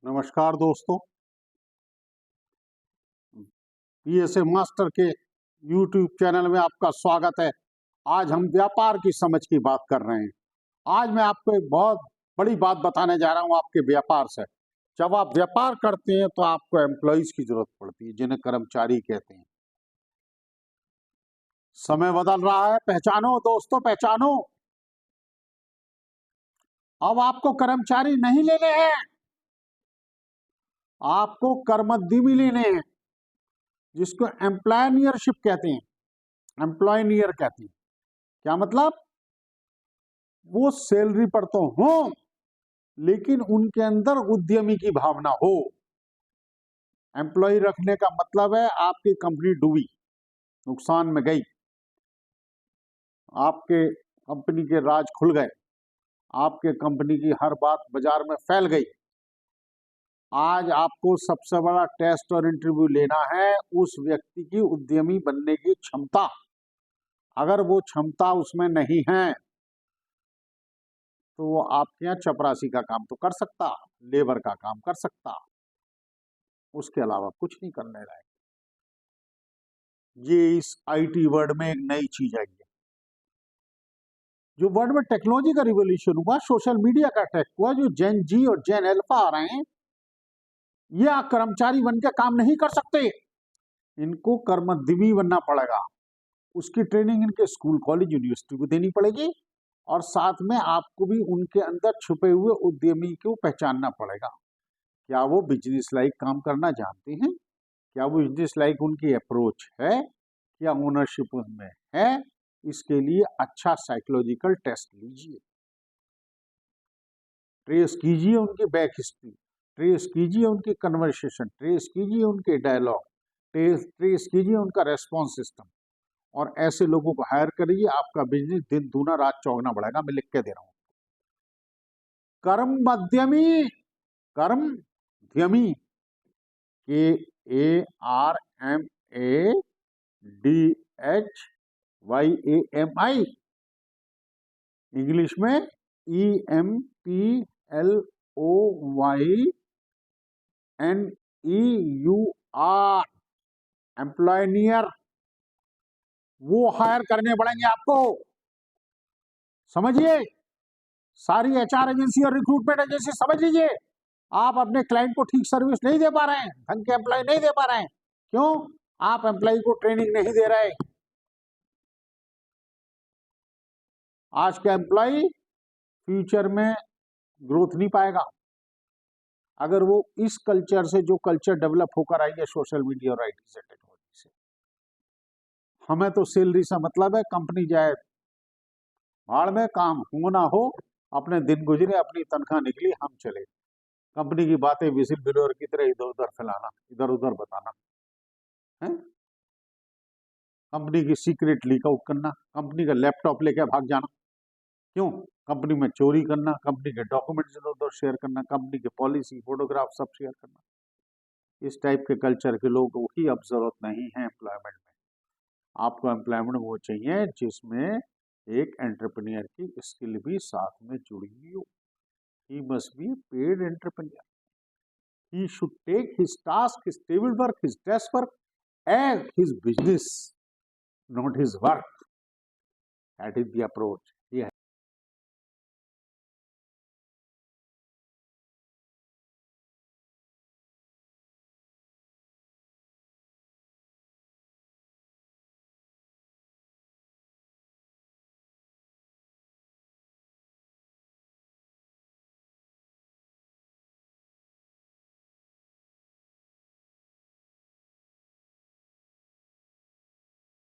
नमस्कार दोस्तों, PSA master के यूट्यूब चैनल में आपका स्वागत है। आज हम व्यापार की समझ की बात कर रहे हैं। आज मैं आपको एक बहुत बड़ी बात बताने जा रहा हूं आपके व्यापार से। जब आप व्यापार करते हैं तो आपको एम्प्लॉइज की जरूरत पड़ती है, जिन्हें कर्मचारी कहते हैं। समय बदल रहा है, पहचानो दोस्तों, पहचानो। अब आपको कर्मचारी नहीं लेने हैं, आपको कर्मोद्यमी लेने हैं, जिसको एम्प्लॉयनियरशिप कहते हैं, एम्प्लॉयनियर कहते हैं। क्या मतलब? वो सैलरी पर तो हो, लेकिन उनके अंदर उद्यमी की भावना हो। एम्प्लॉय रखने का मतलब है आपकी कंपनी डूबी, नुकसान में गई, आपके कंपनी के राज खुल गए, आपके कंपनी की हर बात बाजार में फैल गई। आज आपको सबसे बड़ा टेस्ट और इंटरव्यू लेना है उस व्यक्ति की उद्यमी बनने की क्षमता। अगर वो क्षमता उसमें नहीं है तो वो आपके यहाँ चपरासी का काम तो कर सकता, लेबर का काम कर सकता, उसके अलावा कुछ नहीं करने लायक। ये इस आईटी वर्ल्ड में एक नई चीज आई है। जो वर्ल्ड में टेक्नोलॉजी का रिवोल्यूशन हुआ, सोशल मीडिया का अटैक हुआ, जो जेन जी और जेन अल्फा आ रहे हैं, ये कर्मचारी बन के काम नहीं कर सकते। इनको कर्मोद्यमी बनना पड़ेगा। उसकी ट्रेनिंग इनके स्कूल, कॉलेज, यूनिवर्सिटी को देनी पड़ेगी, और साथ में आपको भी उनके अंदर छुपे हुए उद्यमी को पहचानना पड़ेगा। क्या वो बिजनेस लाइक काम करना जानते हैं? क्या वो बिजनेस लाइक उनकी अप्रोच है? क्या ओनरशिप उनमें है? इसके लिए अच्छा साइकोलॉजिकल टेस्ट लीजिए, ट्रेस कीजिए उनकी बैक हिस्ट्री, ट्रेस कीजिए उनकी कन्वर्सेशन, ट्रेस कीजिए उनके डायलॉग, ट्रेस कीजिए उनका रेस्पॉन्स सिस्टम, और ऐसे लोगों को हायर करिए। आपका बिजनेस दिन दूना रात चौगुना बढ़ेगा। मैं लिख के दे रहा हूं। कर्म मध्यमी, कर्म ध्यमी, KARMADHYAMI, इंग्लिश में EMPLOYNEUR, एम्प्लॉयनियर। वो हायर करने पड़ेंगे आपको, समझिए। सारी एचआर एजेंसी और रिक्रूटमेंट एजेंसी समझ लीजिए, आप अपने क्लाइंट को ठीक सर्विस नहीं दे पा रहे हैं, ढंग के एम्प्लॉय नहीं दे पा रहे हैं। क्यों? आप एम्प्लॉय को ट्रेनिंग नहीं दे रहे। आज का एम्प्लॉय फ्यूचर में ग्रोथ नहीं पाएगा अगर वो इस कल्चर से, जो कल्चर डेवलप होकर आई है सोशल मीडिया और आईटी से, टेक्नोलॉजी से। हमें तो सैलरी से मतलब है, कंपनी जाए भाड़ में, काम हो ना हो, अपने दिन गुजरे, अपनी तनख्वाह निकली, हम चले। कंपनी की बातें विजिल ब्लोअर की तरह इधर उधर फैलाना, इधर उधर बताना है, कंपनी की सीक्रेट लीक आउट करना, कंपनी का लैपटॉप लेकर भाग जाना। क्यों? कंपनी में चोरी करना, कंपनी के डॉक्यूमेंट्स इधर उधर शेयर करना, कंपनी के पॉलिसी, फोटोग्राफ सब शेयर करना। इस टाइप के कल्चर के लोगों की अब जरूरत नहीं है एम्प्लॉयमेंट में। आपको एम्प्लॉयमेंट वो चाहिए जिसमें एक एंटरप्रेन्योर की स्किल भी साथ में जुड़ी हुई हो। He must be paid entrepreneur. He should take his task, his table work, his desk work as his business, not his work. That is the approach.